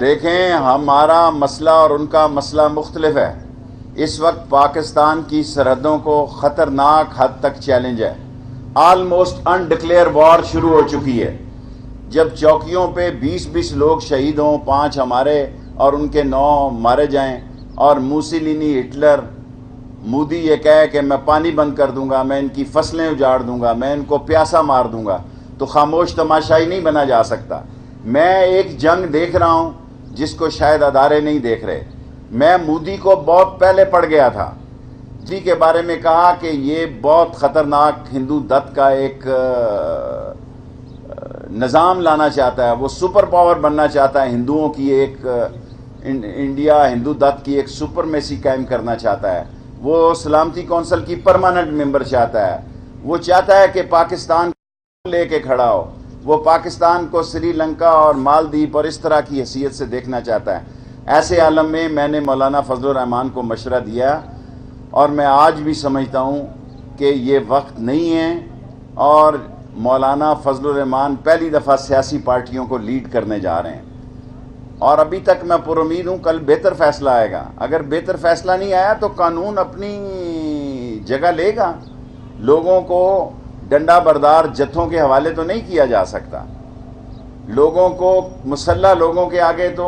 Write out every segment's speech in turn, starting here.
دیکھیں ہمارا مسئلہ اور ان کا مسئلہ مختلف ہے. اس وقت پاکستان کی سرحدوں کو خطرناک حد تک چیلنج ہے. آلموسٹ انڈکلیئر وار شروع ہو چکی ہے. جب چوکیوں پہ 20 لوگ شہید ہوں، 5 ہمارے اور ان کے 9 مارے جائیں، اور موسولینی ہٹلر مودی یہ کہے کہ میں پانی بند کر دوں گا، میں ان کی فصلیں اجاڑ دوں گا، میں ان کو پیاسا مار دوں گا، تو خاموش تماشائی نہیں بنا جا سکتا. میں ایک جنگ دیکھ رہا ہوں جس کو شاید ادارے نہیں دیکھ رہے. میں مودی کو بہت پہلے پڑ گیا تھا، جی کے بارے میں کہا کہ یہ بہت خطرناک ہندو دت کا ایک نظام لانا چاہتا ہے، وہ سپر پاور بننا چاہتا ہے، ہندوؤں کی ایک انڈیا ہندو دت کی ایک سپرمیسی قائم کرنا چاہتا ہے. وہ سلامتی کونسل کی پرماننٹ ممبر چاہتا ہے. وہ چاہتا ہے کہ پاکستان لے کے کھڑا ہو. وہ پاکستان کو سری لنکا اور مالدیپ اور اس طرح کی حیثیت سے دیکھنا چاہتا ہے. ایسے عالم میں میں نے مولانا فضل الرحمان کو مشورہ دیا، اور میں آج بھی سمجھتا ہوں کہ یہ وقت نہیں ہے، اور مولانا فضل الرحمان پہلی دفعہ سیاسی پارٹیوں کو لیڈ کرنے جا رہے ہیں. اور ابھی تک میں پر امید ہوں کل بہتر فیصلہ آئے گا. اگر بہتر فیصلہ نہیں آیا تو قانون اپنی جگہ لے گا. لوگوں کو ڈنڈا بردار جتھوں کے حوالے تو نہیں کیا جا سکتا. لوگوں کو مسلح لوگوں کے آگے تو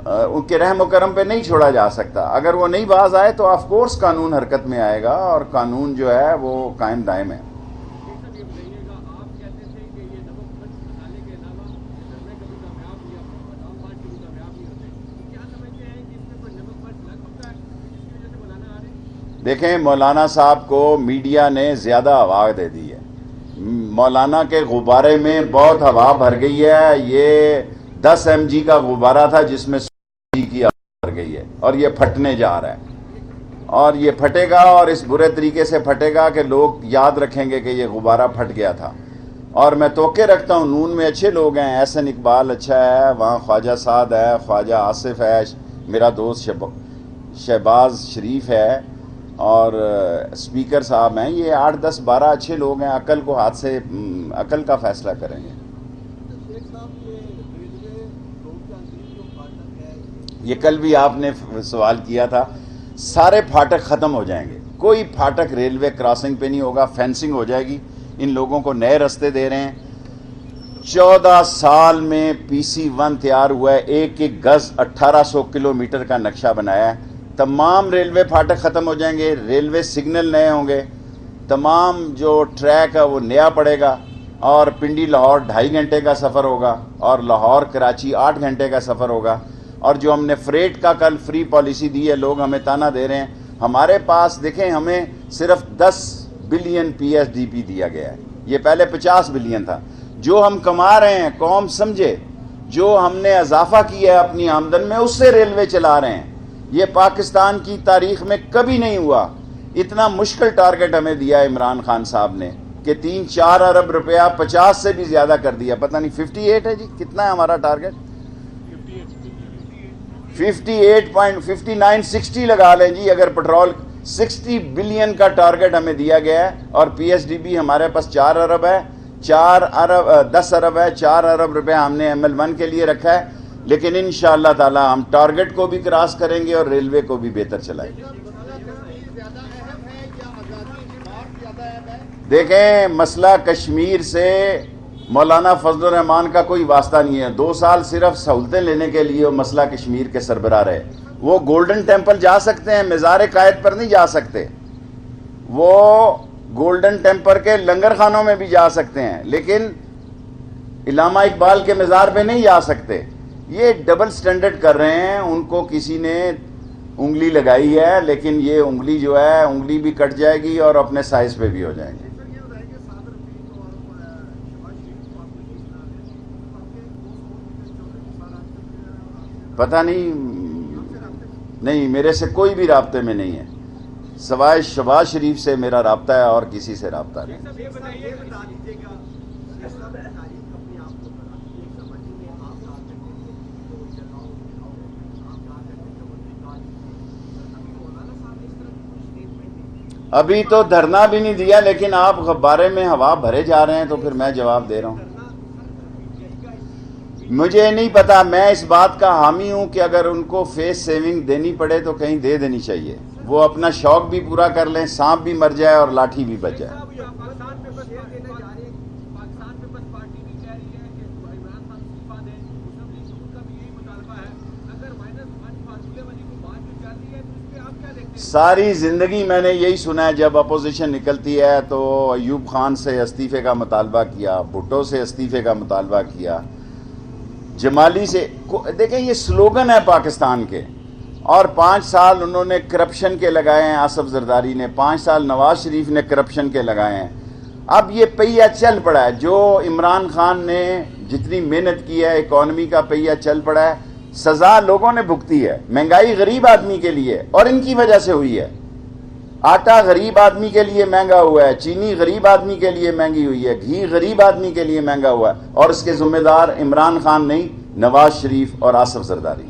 ان کے رحم و کرم پہ نہیں چھوڑا جا سکتا. اگر وہ نہیں باز آئے تو آف کورس قانون حرکت میں آئے گا، اور قانون جو ہے وہ قائم دائم ہے. دیکھیں مولانا صاحب کو میڈیا نے زیادہ ہوا دے دی ہے. مولانا کے غبارے میں بہت ہوا بھر گئی ہے. یہ 10 mg کا غبارہ تھا جس میں 100 mg کی ہوا بھر گئی ہے، اور یہ پھٹنے جا رہا ہے. اور یہ پھٹے گا، اور اس برے طریقے سے پھٹے گا کہ لوگ یاد رکھیں گے کہ یہ غبارہ پھٹ گیا تھا. اور میں توقع رکھتا ہوں نون میں اچھے لوگ ہیں. احسن اقبال اچھا ہے، وہاں خواجہ سعد ہے، خواجہ آصف ہے، میرا دوست شہباز شریف ہے، اور اسپیکر صاحب ہیں. یہ 8 10 12 اچھے لوگ ہیں. عقل کو ہاتھ سے عقل کا فیصلہ کریں گے. یہ کل بھی آپ نے سوال کیا تھا. سارے پھاٹک ختم ہو جائیں گے. کوئی پھاٹک ریلوے کراسنگ پہ نہیں ہوگا. فینسنگ ہو جائے گی. ان لوگوں کو نئے رستے دے رہے ہیں. 14 سال میں PC1 تیار ہوا ہے. ایک گز 1800 کلومیٹر کا نقشہ بنایا ہے. تمام ریلوے پھاٹک ختم ہو جائیں گے. ریلوے سگنل نئے ہوں گے. تمام جو ٹریک ہے وہ نیا پڑے گا. اور پنڈی لاہور 2.5 گھنٹے کا سفر ہوگا، اور لاہور کراچی 8 گھنٹے کا سفر ہوگا. اور جو ہم نے فریٹ کا کل فری پالیسی دی ہے، لوگ ہمیں تانا دے رہے ہیں. ہمارے پاس دیکھیں ہمیں صرف 10 بلین PSDP دیا گیا ہے. یہ پہلے 50 بلین تھا. جو ہم کما رہے ہیں قوم سمجھے، جو ہم نے اضافہ کیا ہے اپنی آمدن میں، اس سے ریلوے چلا رہے ہیں. یہ پاکستان کی تاریخ میں کبھی نہیں ہوا. اتنا مشکل ٹارگٹ ہمیں دیا عمران خان صاحب نے کہ 3-4 ارب روپیہ 50 سے بھی زیادہ کر دیا. پتہ نہیں 58 ہے جی، کتنا ہے ہمارا ٹارگٹ؟ 58.59 60 لگا لیں جی. اگر پیٹرول 60 بلین کا ٹارگٹ ہمیں دیا گیا ہے، اور PSDP ہمارے پاس 4 ارب ہے، 10 ارب ہے. 4 ارب روپے ہم نے ML1 کے لیے رکھا ہے. لیکن انشاءاللہ تعالی ہم ٹارگٹ کو بھی کراس کریں گے اور ریلوے کو بھی بہتر چلائیں گے. دیکھیں مسئلہ کشمیر سے مولانا فضل الرحمان کا کوئی واسطہ نہیں ہے. 2 سال صرف سہولتیں لینے کے لیے وہ مسئلہ کشمیر کے سربراہ رہے. وہ گولڈن ٹیمپل جا سکتے ہیں، مزار قائد پر نہیں جا سکتے. وہ گولڈن ٹیمپل کے لنگر خانوں میں بھی جا سکتے ہیں، لیکن علامہ اقبال کے مزار پہ نہیں جا سکتے. یہ ڈبل سٹینڈرڈ کر رہے ہیں. ان کو کسی نے انگلی لگائی ہے، لیکن یہ انگلی جو ہے انگلی بھی کٹ جائے گی اور اپنے سائز پہ بھی ہو جائیں گے. پتہ نہیں میرے سے کوئی بھی رابطے میں نہیں ہے، سوائے شہباز شریف سے میرا رابطہ ہے اور کسی سے رابطہ نہیں. ابھی تو دھرنا بھی نہیں دیا، لیکن آپ غبارے میں ہوا بھرے جا رہے ہیں تو پھر میں جواب دے رہا ہوں. مجھے نہیں پتا، میں اس بات کا حامی ہوں کہ اگر ان کو فیس سیونگ دینی پڑے تو کہیں دے دینی چاہیے، وہ اپنا شوق بھی پورا کر لیں، سانپ بھی مر جائے اور لاٹھی بھی بچ جائے۔ ساری زندگی میں نے یہی سنا ہے، جب اپوزیشن نکلتی ہے تو ایوب خان سے استعفے کا مطالبہ کیا، بھٹو سے استعفے کا مطالبہ کیا، جمالی سے۔ دیکھیں یہ سلوگن ہے پاکستان کے، اور 5 سال انہوں نے کرپشن کے لگائے ہیں، آصف زرداری نے 5 سال نواز شریف نے کرپشن کے لگائے ہیں۔ اب یہ پہیہ چل پڑا ہے، جو عمران خان نے جتنی محنت کی ہے، اکانومی کا پہیہ چل پڑا ہے، سزا لوگوں نے بھگتی ہے۔ مہنگائی غریب آدمی کے لیے اور ان کی وجہ سے ہوئی ہے، آٹا غریب آدمی کے لیے مہنگا ہوا ہے، چینی غریب آدمی کے لیے مہنگی ہوئی ہے، گھی غریب آدمی کے لیے مہنگا ہوا ہے، اور اس کے ذمہ دار عمران خان نہیں، نواز شریف اور آصف زرداری۔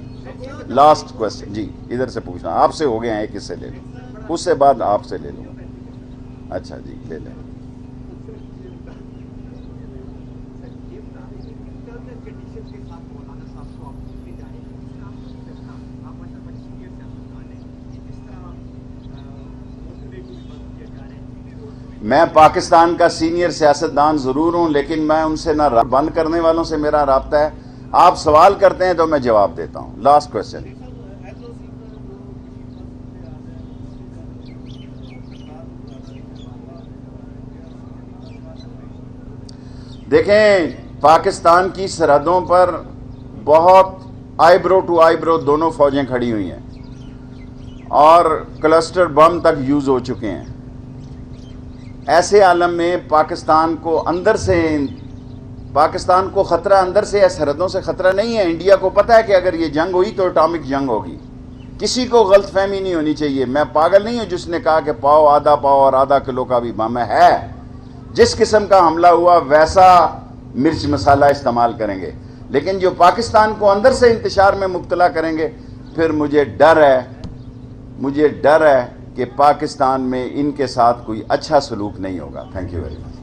لاسٹ کوسچن جی، ادھر سے پوچھنا، آپ سے ہو گئے ہیں، ایک اس سے لے لوں، اس سے بعد آپ سے لے لوں۔ اچھا جی لے لیں۔ میں پاکستان کا سینئر سیاستدان ضرور ہوں، لیکن میں ان سے نہ بند کرنے والوں سے میرا رابطہ ہے۔ آپ سوال کرتے ہیں تو میں جواب دیتا ہوں۔ Last question. دیکھیں پاکستان کی سرحدوں پر بہت آئی برو ٹو آئی برو دونوں فوجیں کھڑی ہوئی ہیں، اور کلسٹر بم تک یوز ہو چکے ہیں۔ ایسے عالم میں پاکستان کو خطرہ اندر سے ہے، سرحدوں سے خطرہ نہیں ہے۔ انڈیا کو پتہ ہے کہ اگر یہ جنگ ہوئی تو اٹامک جنگ ہوگی، کسی کو غلط فہمی نہیں ہونی چاہیے۔ میں پاگل نہیں ہوں جس نے کہا کہ پاؤ اور آدھا کلو کا بھی بم ہے۔ جس قسم کا حملہ ہوا ویسا مرچ مسالہ استعمال کریں گے، لیکن جو پاکستان کو اندر سے انتشار میں مبتلا کریں گے، پھر مجھے ڈر ہے کہ پاکستان میں ان کے ساتھ کوئی اچھا سلوک نہیں ہوگا۔ Thank you very much.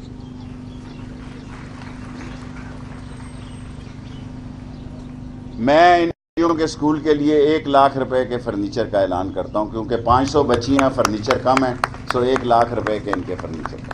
میں ان کے اسکول کے لیے 1 لاکھ روپے کے فرنیچر کا اعلان کرتا ہوں، کیونکہ 500 بچیاں، فرنیچر کم ہے، سو 1 لاکھ روپے کے ان کے فرنیچر۔